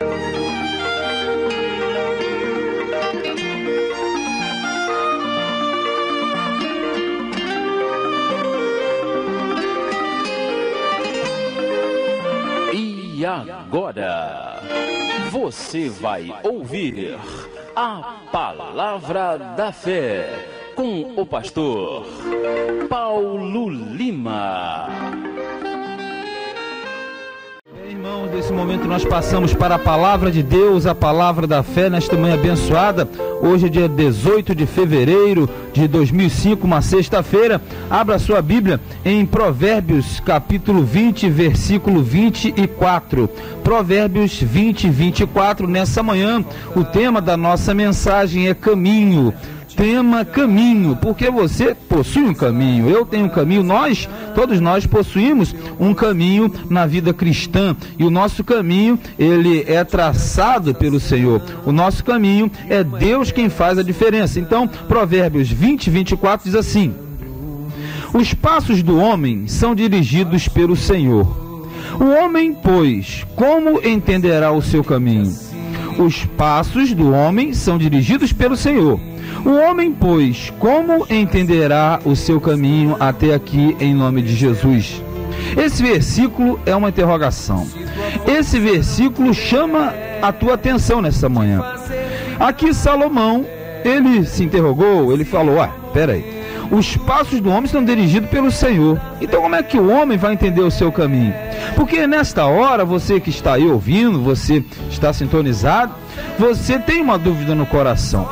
E agora, você vai ouvir a Palavra da Fé com o pastor Paulo Lima. Irmãos, nesse momento nós passamos para a Palavra de Deus, a Palavra da Fé, nesta manhã abençoada. Hoje é dia 18 de fevereiro de 2005, uma sexta-feira. Abra sua Bíblia em Provérbios, capítulo 20, versículo 24. Provérbios 20, 24. Nessa manhã, o tema da nossa mensagem é caminho. Tema caminho, porque você possui um caminho, eu tenho um caminho, todos nós possuímos um caminho na vida cristã, e o nosso caminho, ele é traçado pelo Senhor. O nosso caminho é Deus quem faz a diferença. Então, Provérbios 20, 24 diz assim: os passos do homem são dirigidos pelo Senhor. O homem, pois, como entenderá o seu caminho? Os passos do homem são dirigidos pelo Senhor. O homem, pois, como entenderá o seu caminho? Até aqui, em nome de Jesus. Esse versículo é uma interrogação. Esse versículo chama a tua atenção nessa manhã. Aqui Salomão, ele se interrogou, ele falou: peraí, os passos do homem são dirigidos pelo Senhor. Então como é que o homem vai entender o seu caminho? Porque nesta hora, você que está aí ouvindo, você está sintonizado, você tem uma dúvida no coração.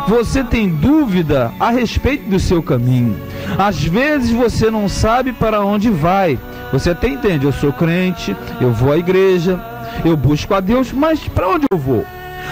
Você tem dúvida a respeito do seu caminho. Às vezes você não sabe para onde vai. Você até entende: eu sou crente, eu vou à igreja, eu busco a Deus, mas para onde eu vou?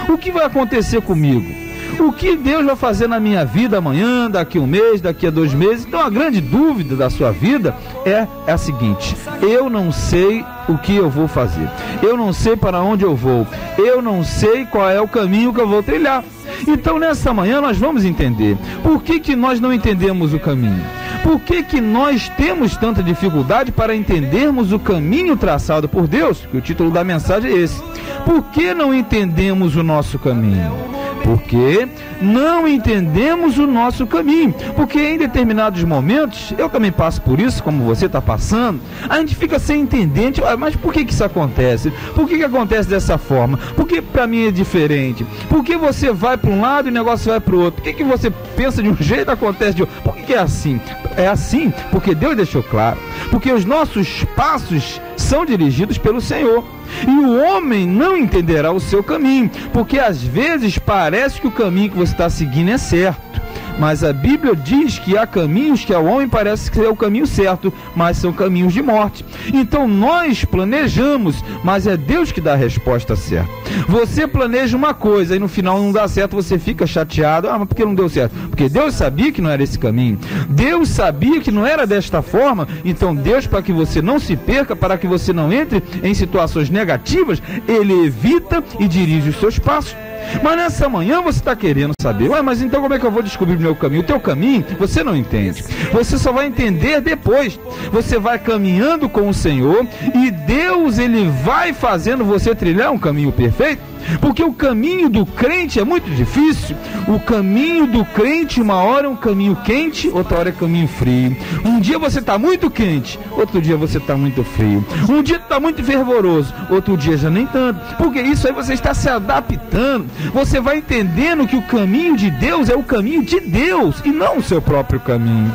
O que vai acontecer comigo? O que Deus vai fazer na minha vida amanhã, daqui a um mês, daqui a 2 meses? Então a grande dúvida da sua vida é a seguinte: eu não sei o que eu vou fazer, eu não sei para onde eu vou, eu não sei qual é o caminho que eu vou trilhar. Então nessa manhã nós vamos entender por que nós não entendemos o caminho. Por que nós temos tanta dificuldade para entendermos o caminho traçado por Deus? Que o título da mensagem é esse. Por que não entendemos o nosso caminho? Porque não entendemos o nosso caminho. Porque em determinados momentos, eu também passo por isso, como você está passando, a gente fica sem entender. Mas por que isso acontece? Por que acontece dessa forma? Por que para mim é diferente? Por que você vai para um lado e o negócio vai para o outro? Por que você pensa de um jeito e acontece de outro? Por que é assim? É assim porque Deus deixou claro. Porque os nossos passos são dirigidos pelo Senhor. E o homem não entenderá o seu caminho, porque às vezes parece que o caminho que você está seguindo é certo, mas a Bíblia diz que há caminhos que ao homem parece que é o caminho certo, mas são caminhos de morte. Então nós planejamos, mas é Deus que dá a resposta certa. Você planeja uma coisa e no final não dá certo, você fica chateado. Mas por que não deu certo? Porque Deus sabia que não era esse caminho. Deus sabia que não era desta forma. Então Deus, para que você não se perca, para que você não entre em situações negativas, Ele evita e dirige os seus passos. Mas nessa manhã você está querendo saber: mas então como é que eu vou descobrir o meu caminho? O teu caminho você não entende, você só vai entender depois. Você vai caminhando com o Senhor e Deus, Ele vai fazendo você trilhar um caminho perfeito. Porque o caminho do crente é muito difícil. O caminho do crente, uma hora é um caminho quente, outra hora é caminho frio. Um dia você está muito quente, outro dia você está muito frio. Um dia está muito fervoroso, outro dia já nem tanto. Porque isso aí você está se adaptando. Você vai entendendo que o caminho de Deus é o caminho de Deus e não o seu próprio caminho.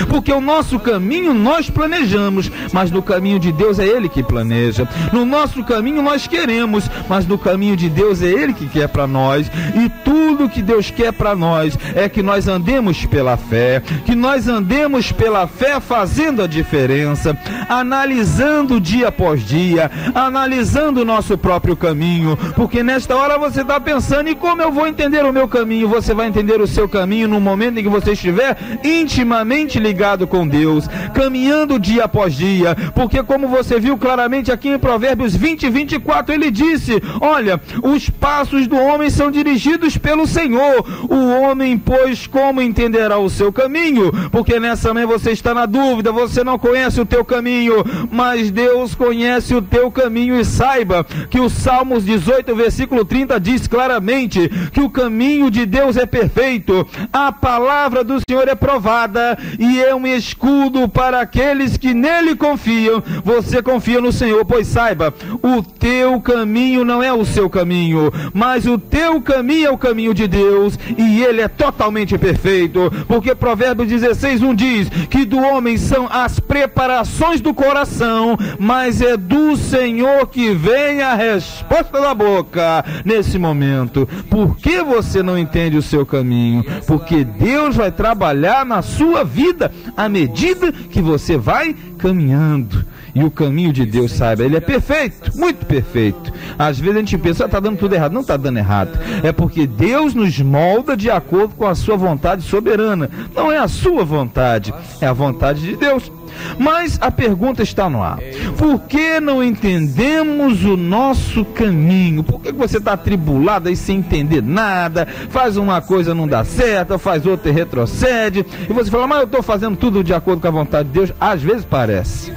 Porque o nosso caminho nós planejamos, mas no caminho de Deus é Ele que planeja. No nosso caminho nós queremos, mas no caminho de Deus é Ele que quer para nós. E tudo que Deus quer para nós é que nós andemos pela fé, que nós andemos pela fé fazendo a diferença, analisando dia após dia, analisando o nosso próprio caminho. Porque nesta hora você está pensando: e como eu vou entender o meu caminho? Você vai entender o seu caminho no momento em que você estiver intimamente intimamente ligado com Deus, caminhando dia após dia, porque como você viu claramente aqui em Provérbios 20 e 24, ele disse: olha, os passos do homem são dirigidos pelo Senhor. O homem, pois, como entenderá o seu caminho? Porque nessa manhã você está na dúvida, você não conhece o teu caminho, mas Deus conhece o teu caminho. E saiba que o Salmos 18, versículo 30 diz claramente que o caminho de Deus é perfeito, a palavra do Senhor é provada e é um escudo para aqueles que nele confiam. Você confia no Senhor, pois saiba, o teu caminho não é o seu caminho, mas o teu caminho é o caminho de Deus, e ele é totalmente perfeito, porque Provérbios 16:1 diz que do homem são as preparações do coração, mas é do Senhor que vem a resposta da boca. Nesse momento, por que você não entende o seu caminho? Porque Deus vai trabalhar na sua vida à medida que você vai caminhando. E o caminho de Deus, saiba, ele é perfeito, muito perfeito. Às vezes a gente pensa, está dando tudo errado. Não está dando errado. É porque Deus nos molda de acordo com a sua vontade soberana. Não é a sua vontade, é a vontade de Deus. Mas a pergunta está no ar: por que não entendemos o nosso caminho? Por que você está atribulado aí sem entender nada? Faz uma coisa, não dá certo, faz outra e retrocede, e você fala, mas eu estou fazendo tudo de acordo com a vontade de Deus. Às vezes parece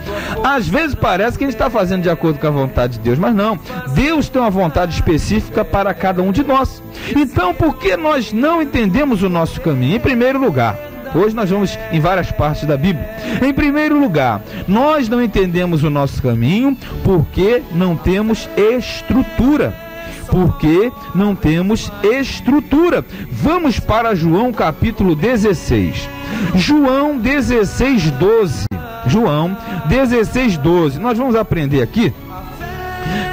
que a gente está fazendo de acordo com a vontade de Deus, mas não. Deus tem uma vontade específica para cada um de nós. Então, por que nós não entendemos o nosso caminho? Em primeiro lugar, hoje nós vamos em várias partes da Bíblia. Em primeiro lugar, nós não entendemos o nosso caminho porque não temos estrutura. Porque não temos estrutura. Vamos para João capítulo 16. João 16:12. João 16:12. Nós vamos aprender aqui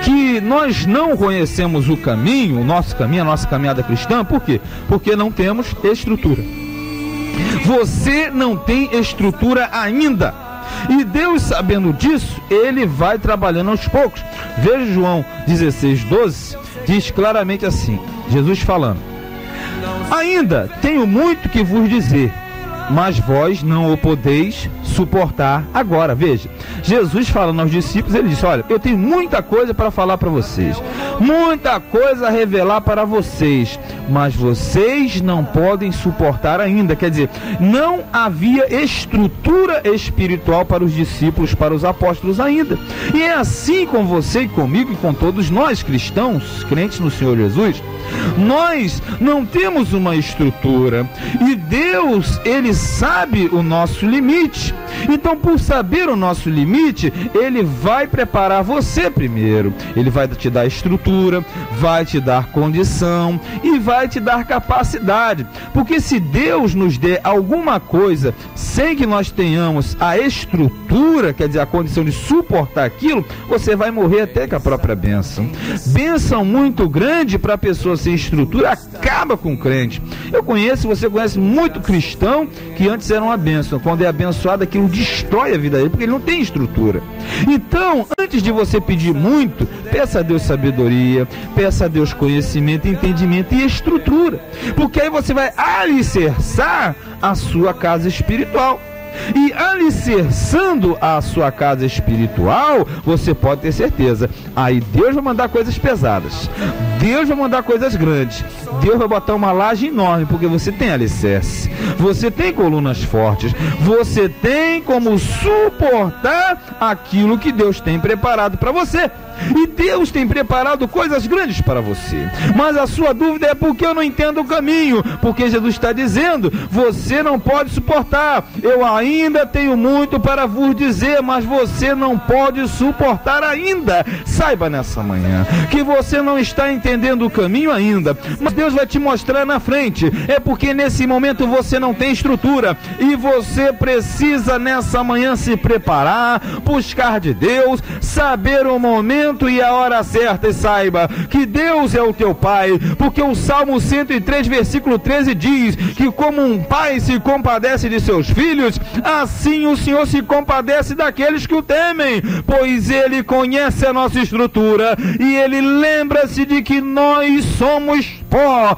que nós não conhecemos o caminho, o nosso caminho, a nossa caminhada cristã. Por quê? Porque não temos estrutura. Você não tem estrutura ainda. E Deus, sabendo disso, ele vai trabalhando aos poucos. Veja João 16:12, diz claramente assim, Jesus falando: ainda tenho muito que vos dizer, mas vós não o podeis suportar agora. Veja, Jesus falando aos discípulos, ele disse: olha, eu tenho muita coisa para falar para vocês, muita coisa a revelar para vocês, mas vocês não podem suportar ainda. Quer dizer, não havia estrutura espiritual para os discípulos, para os apóstolos ainda. E é assim com você e comigo e com todos nós cristãos, crentes no Senhor Jesus. Nós não temos uma estrutura, e Deus, ele sabe o nosso limite. Então, por saber o nosso limite, ele vai preparar você primeiro. Ele vai te dar estrutura, vai te dar condição e vai te dar capacidade. Porque se Deus nos der alguma coisa sem que nós tenhamos a estrutura, quer dizer, a condição de suportar aquilo, você vai morrer até com a própria bênção. Bênção muito grande para a pessoa sem estrutura acaba com o crente. Você conhece muito cristão que antes era uma bênção. Quando é abençoado, aquilo destrói a vida dele, porque ele não tem estrutura. Então, antes de você pedir muito, peça a Deus sabedoria, peça a Deus conhecimento, entendimento e estrutura, porque aí você vai alicerçar a sua casa espiritual. E alicerçando a sua casa espiritual, você pode ter certeza, aí Deus vai mandar coisas pesadas, Deus vai mandar coisas grandes, Deus vai botar uma laje enorme, porque você tem alicerce, você tem colunas fortes, você tem como suportar aquilo que Deus tem preparado para você. E Deus tem preparado coisas grandes para você. Mas a sua dúvida é: porque eu não entendo o caminho? Porque Jesus está dizendo: você não pode suportar. Eu ainda tenho muito para vos dizer, mas você não pode suportar ainda. Saiba nessa manhã que você não está entendendo o caminho ainda, mas Deus vai te mostrar na frente. É porque nesse momento você não tem estrutura, e você precisa nessa manhã se preparar, buscar de Deus, saber o momento e a hora certa. E saiba que Deus é o teu Pai, porque o Salmo 103, versículo 13 diz que como um pai se compadece de seus filhos, assim o Senhor se compadece daqueles que o temem, pois Ele conhece a nossa estrutura e Ele lembra-se de que nós somos pó.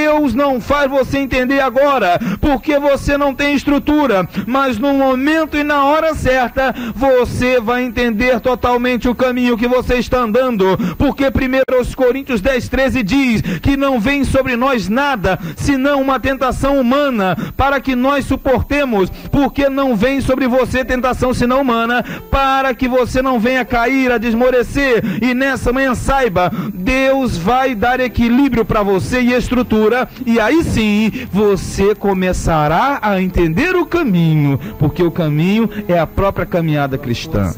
Deus não faz você entender agora, porque você não tem estrutura, mas no momento e na hora certa, você vai entender totalmente o caminho que você está andando, porque 1 Coríntios 10:13 diz que não vem sobre nós nada, senão uma tentação humana, para que nós suportemos, porque não vem sobre você tentação senão humana, para que você não venha cair, a desmorecer. E nessa manhã saiba, Deus vai dar equilíbrio para você e estrutura, e aí sim, você começará a entender o caminho, porque o caminho é a própria caminhada cristã.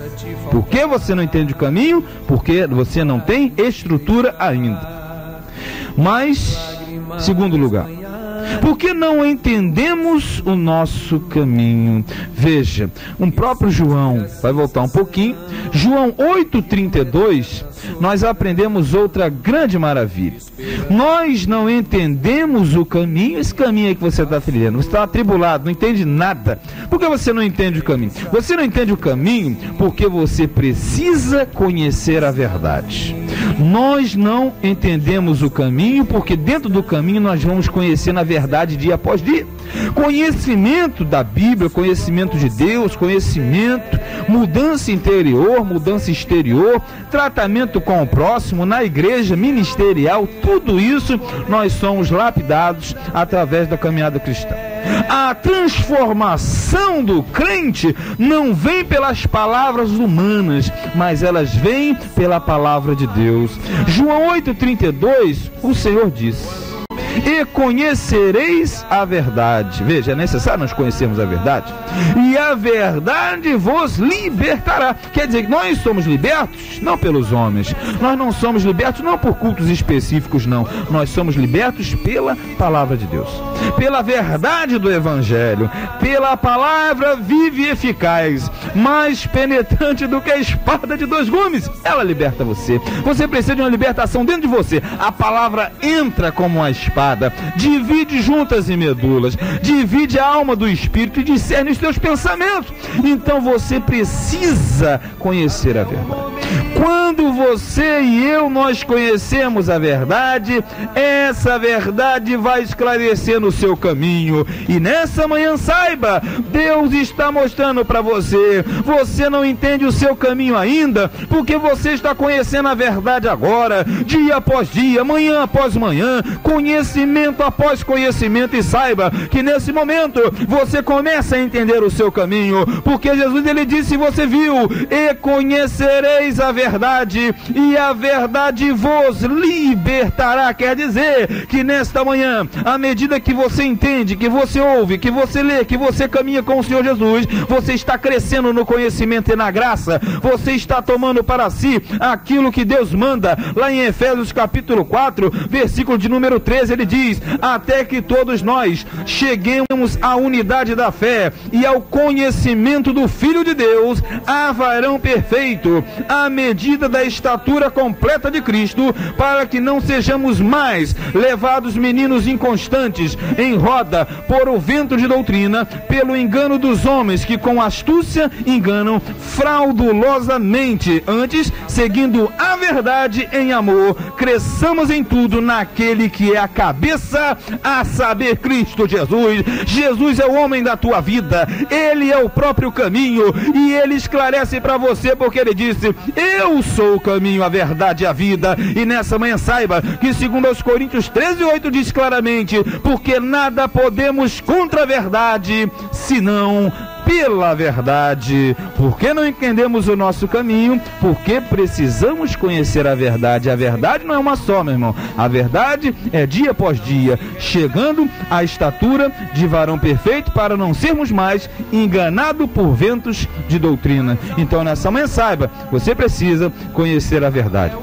Por que você não entende o caminho? Porque você não tem estrutura ainda. Mas, segundo lugar, por que não entendemos o nosso caminho? Veja, um próprio João, vai voltar um pouquinho, João 8:32, nós aprendemos outra grande maravilha. Nós não entendemos o caminho, esse caminho aí que você está trilhando, você está atribulado, não entende nada. Por que você não entende o caminho? Você não entende o caminho porque você precisa conhecer a verdade. Nós não entendemos o caminho porque dentro do caminho nós vamos conhecer na verdade dia após dia. Conhecimento da Bíblia, conhecimento de Deus, conhecimento, mudança interior, mudança exterior, tratamento com o próximo, na igreja, ministerial, tudo isso nós somos lapidados através da caminhada cristã. A transformação do crente não vem pelas palavras humanas, mas elas vêm pela palavra de Deus. João 8:32, o Senhor disse: e conhecereis a verdade. Veja, é necessário nós conhecermos a verdade, e a verdade vos libertará. Quer dizer que nós somos libertos não pelos homens, nós não somos libertos não por cultos específicos, não. Nós somos libertos pela palavra de Deus, pela verdade do Evangelho, pela palavra viva e eficaz, mais penetrante do que a espada de 2 gumes. Ela liberta você. Você precisa de uma libertação dentro de você. A palavra entra como uma espada, divide juntas e medulas, divide a alma do espírito e discerne os teus pensamentos. Então você precisa conhecer a verdade. Quando você e eu, nós conhecemos a verdade, essa verdade vai esclarecer no seu caminho. E nessa manhã saiba, Deus está mostrando para você, você não entende o seu caminho ainda, porque você está conhecendo a verdade agora, dia após dia, manhã após manhã, conhecimento após conhecimento, e saiba que nesse momento você começa a entender o seu caminho, porque Jesus, ele disse, você viu, e conhecereis a verdade, e a verdade vos libertará. Quer dizer que nesta manhã, à medida que você entende, que você ouve, que você lê, que você caminha com o Senhor Jesus, você está crescendo no conhecimento e na graça, você está tomando para si aquilo que Deus manda. Lá em Efésios capítulo 4, versículo de número 13, ele diz: até que todos nós cheguemos à unidade da fé e ao conhecimento do Filho de Deus, a varão perfeito, à medida da estatura completa de Cristo, para que não sejamos mais levados meninos inconstantes em roda por o vento de doutrina, pelo engano dos homens que com astúcia enganam fraudulosamente. Antes, seguindo a verdade em amor, cresçamos em tudo naquele que é a cabeça, a saber, Cristo Jesus. Jesus é o homem da tua vida, ele é o próprio caminho, e ele esclarece para você, porque ele disse: eu sou o caminho, a verdade e a vida. E nessa manhã saiba que segundo aos Coríntios 13:8 diz claramente: porque nada podemos contra a verdade, senão pela verdade. Porque não entendemos o nosso caminho? Porque precisamos conhecer a verdade. A verdade não é uma só, meu irmão. A verdade é dia após dia, chegando à estatura de varão perfeito, para não sermos mais enganados por ventos de doutrina. Então nessa manhã saiba, você precisa conhecer a verdade.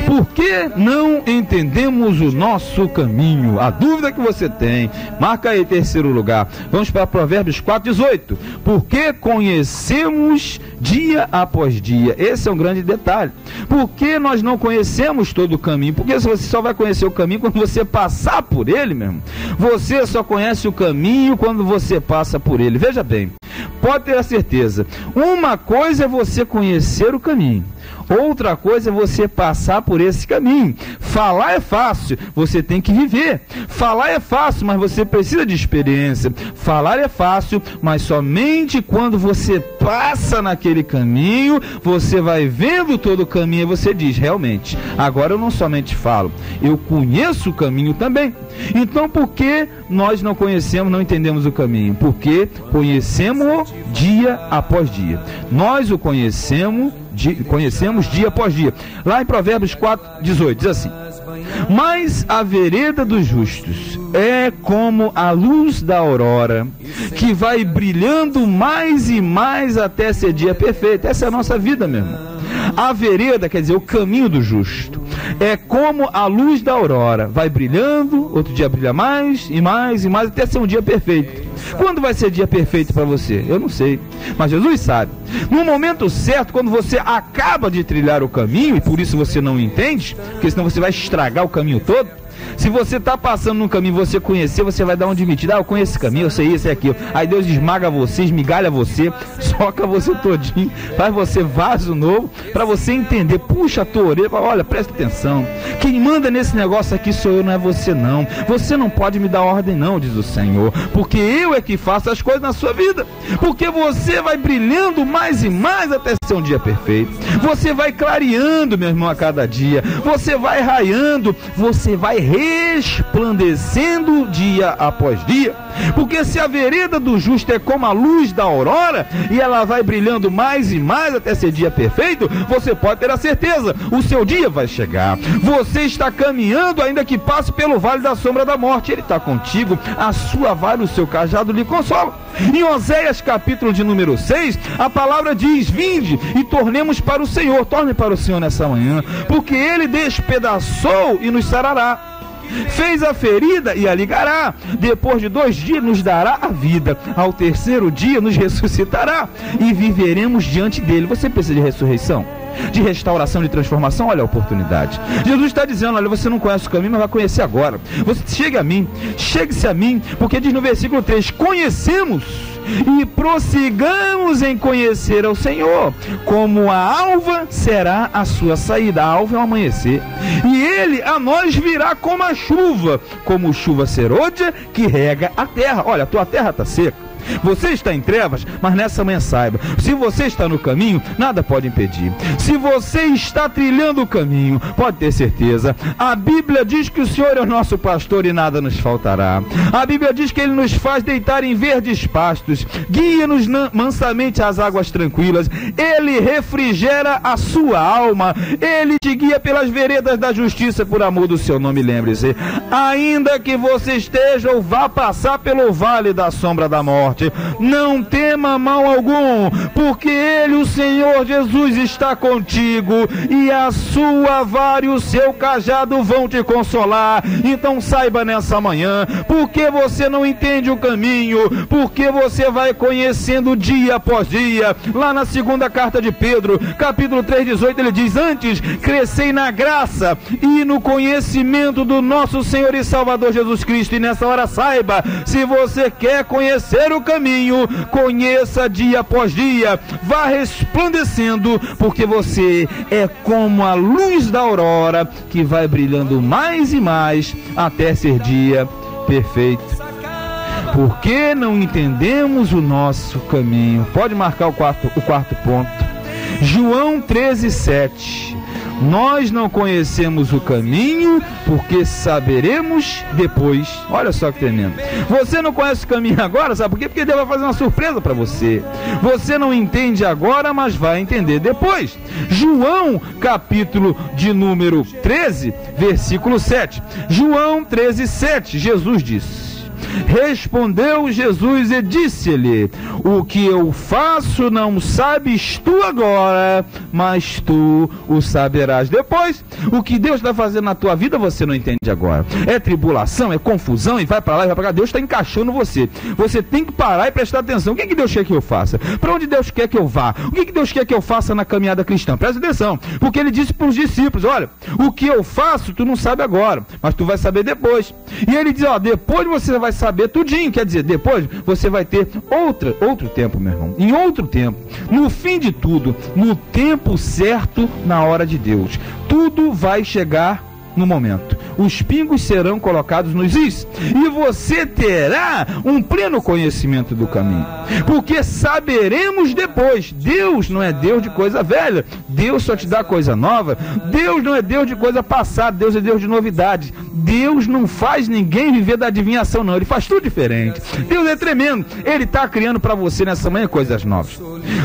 Por que não entendemos o nosso caminho? A dúvida que você tem, marca aí, terceiro lugar. Vamos para Provérbios 4:18. Porque conhecemos dia após dia. Esse é um grande detalhe. Por que nós não conhecemos todo o caminho? Porque você só vai conhecer o caminho quando você passar por ele, mesmo. Você só conhece o caminho quando você passa por ele. Veja bem, pode ter a certeza. Uma coisa é você conhecer o caminho. Outra coisa é você passar por esse caminho. Falar é fácil, você tem que viver. Falar é fácil, mas você precisa de experiência. Falar é fácil, mas somente quando você passa naquele caminho, você vai vendo todo o caminho e você diz, realmente, agora eu não somente falo, eu conheço o caminho também. Então por que nós não conhecemos, não entendemos o caminho? Porque conhecemos dia após dia. Nós o conhecemos dia após dia. Lá em Provérbios 4:18 diz assim: mas a vereda dos justos é como a luz da aurora, que vai brilhando mais e mais até ser dia perfeito. Essa é a nossa vida, meu irmão. A vereda quer dizer o caminho do justo. É como a luz da aurora, vai brilhando, outro dia brilha mais e mais e mais, até ser um dia perfeito. Quando vai ser dia perfeito para você? Eu não sei, mas Jesus sabe. No momento certo, quando você acaba de trilhar o caminho, e por isso você não entende, porque senão você vai estragar o caminho todo. Se você está passando num caminho e você conhecer, você vai dar uma admitida, eu conheço esse caminho, eu sei isso e aquilo. Aí Deus esmaga você, esmigalha você, soca você todinho, faz você vaso novo, para você entender. Puxa a tua orelha, olha, presta atenção, quem manda nesse negócio aqui sou eu, não é você não. Você não pode me dar ordem não, diz o Senhor, porque eu é que faço as coisas na sua vida. Porque você vai brilhando mais e mais até ser um dia perfeito. Você vai clareando, meu irmão, a cada dia. Você vai raiando, você vai resplandecendo dia após dia. Porque se a vereda do justo é como a luz da aurora, e ela vai brilhando mais e mais até ser dia perfeito, você pode ter a certeza, o seu dia vai chegar. Você está caminhando, ainda que passe pelo vale da sombra da morte, Ele está contigo, a sua vara e o seu cajado lhe consolam. Em Oséias capítulo de número 6, a palavra diz: vinde e tornemos para o Senhor. Torne para o Senhor nessa manhã, porque Ele despedaçou e nos sarará. Fez a ferida e a ligará. Depois de 2 dias nos dará a vida. Ao terceiro dia nos ressuscitará e viveremos diante dele. Você precisa de ressurreição, de restauração, de transformação? Olha a oportunidade. Jesus está dizendo, olha, você não conhece o caminho, mas vai conhecer agora. Você chegue a mim, chegue-se a mim, porque diz no versículo 3, conhecemos e prossigamos em conhecer ao Senhor. Como a alva será a sua saída. A alva é o amanhecer. E Ele a nós virá como a chuva, como chuva serôdia que rega a terra. Olha, a tua terra está seca. Você está em trevas, mas nessa manhã saiba, se você está no caminho, nada pode impedir. Se você está trilhando o caminho, pode ter certeza, a Bíblia diz que o Senhor é o nosso pastor e nada nos faltará. A Bíblia diz que Ele nos faz deitar em verdes pastos, guia-nos mansamente às águas tranquilas, Ele refrigera a sua alma, Ele te guia pelas veredas da justiça por amor do seu nome. Lembre-se, ainda que você esteja ou vá passar pelo vale da sombra da morte, não tema mal algum, porque Ele, o Senhor Jesus, está contigo, e a sua vara e o seu cajado vão te consolar. Então saiba nessa manhã, porque você não entende o caminho, porque você vai conhecendo dia após dia. Lá na segunda carta de Pedro, capítulo 3:18, ele diz: antes crescei na graça e no conhecimento do nosso Senhor e Salvador Jesus Cristo. E nessa hora saiba, se você quer conhecer o caminho, conheça dia após dia, vá resplandecendo, porque você é como a luz da aurora que vai brilhando mais e mais até ser dia perfeito. Por que não entendemos o nosso caminho? Pode marcar o quarto ponto. João 13:7. Nós não conhecemos o caminho, porque saberemos depois. Olha só que tremendo. Você não conhece o caminho agora, sabe por quê? Porque Deus vai fazer uma surpresa para você. Você não entende agora, mas vai entender depois. João, capítulo de número 13, versículo 7. João 13:7, Jesus disse: respondeu Jesus e disse-lhe: o que eu faço não sabes tu agora, mas tu o saberás depois. O que Deus está fazendo na tua vida você não entende agora. É tribulação, é confusão, e vai para lá e vai para cá. Deus está encaixando você. Você tem que parar e prestar atenção. O que Deus quer que eu faça? Para onde Deus quer que eu vá? O que Deus quer que eu faça na caminhada cristã? Presta atenção, porque Ele disse para os discípulos: olha, o que eu faço tu não sabe agora, mas tu vai saber depois. E Ele diz: ó, depois você vai vai saber tudinho. Quer dizer, depois você vai ter outro tempo, meu irmão. Em outro tempo, no fim de tudo, no tempo certo, na hora de Deus, tudo vai chegar no momento. Os pingos serão colocados nos is, e você terá um pleno conhecimento do caminho, porque saberemos depois. Deus não é Deus de coisa velha, Deus só te dá coisa nova. Deus não é Deus de coisa passada, Deus é Deus de novidades. Deus não faz ninguém viver da adivinhação, não, Ele faz tudo diferente. Deus é tremendo, Ele está criando para você nessa manhã coisas novas.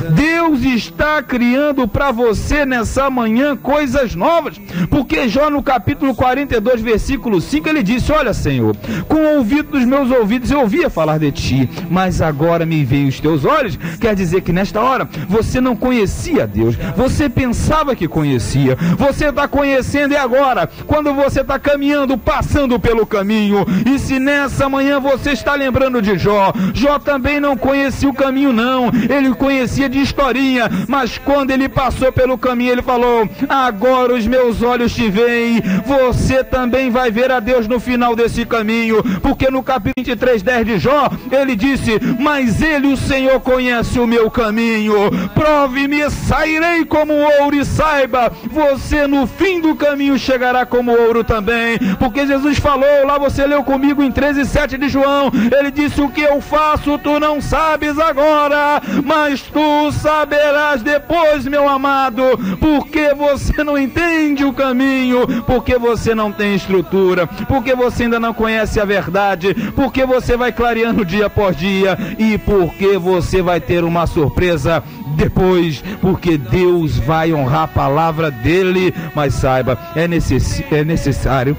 Deus está criando para você nessa manhã coisas novas, porque Jó no capítulo 42, versículo 5, ele disse: olha, Senhor, com o ouvido dos meus ouvidos eu ouvia falar de ti, mas agora me veem os teus olhos. Quer dizer que nesta hora você não conhecia Deus, você pensava que conhecia, você está conhecendo, e agora, quando você está caminhando, passando pelo caminho. E se nessa manhã você está lembrando de Jó, Jó também não conhecia o caminho, não, ele conhecia de historinha, mas quando ele passou pelo caminho, ele falou: agora os meus olhos te veem. Você também vai ver a Deus no final desse caminho, porque no capítulo 23:10 de Jó, ele disse: mas ele, o Senhor, conhece o meu caminho, prove-me, sairei como ouro, e saiba, você no fim do caminho chegará como ouro também, porque Jesus falou, lá você leu comigo em 13:7 de João, ele disse: o que eu faço tu não sabes agora, mas tu saberás depois, meu amado, porque você não entende o caminho, porque você não tem estrutura, porque você ainda não conhece a verdade, porque você vai clareando dia após dia, e porque você vai ter uma surpresa depois, porque Deus vai honrar a palavra dele. Mas saiba, é necessário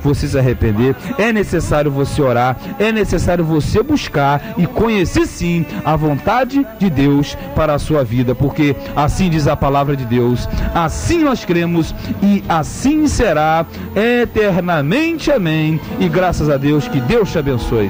você se arrepender, é necessário você orar, é necessário você buscar e conhecer sim a vontade de Deus para a sua vida, porque assim diz a palavra de Deus, assim nós cremos e assim será eternamente, amém. E graças a Deus, que Deus te abençoe.